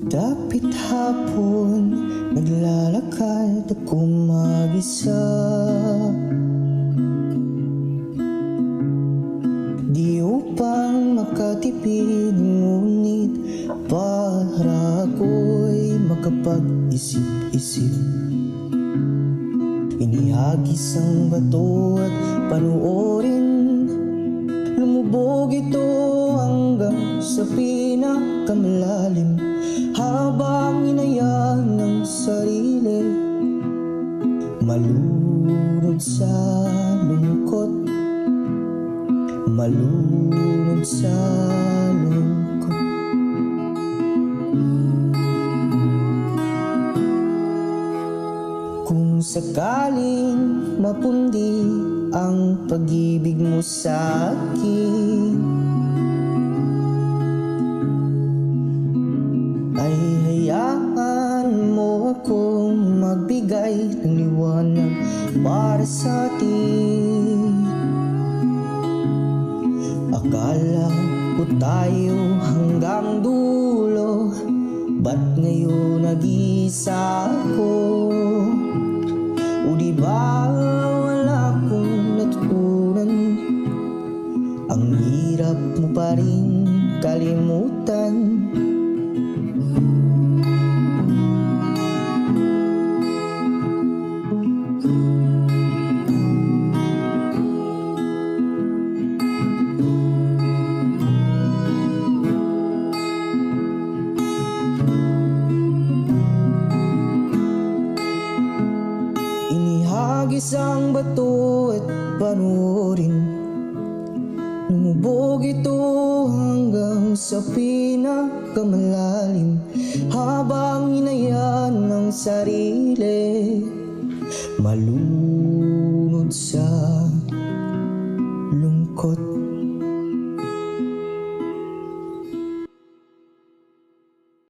Dapit hapon, naglalakad ako mag-isa. Di upang makatipid, ngunit para ako'y makapag-isip-isip. Inihagis ang bato at panuorin, lumubog ito hanggang sa pinakamalalim. Habang inaya ng sarili, malunod sa lungkot, malunod sa lungkot. Kung sakaling mapundi ang pag-ibig mo sa akin, ay hayaan mo akong magbigay ng liwanag para sa atin. Akala ko tayo hanggang dulo, ba't ngayon nag-iisa ako? O diba wala akong natutunan? Ang hirap mo pa rin kalimutan. Inihagis ang bato at panuorin, lumubog ito hanggang sa pinakamalalim. Habang inaya ng sarili, malunod sa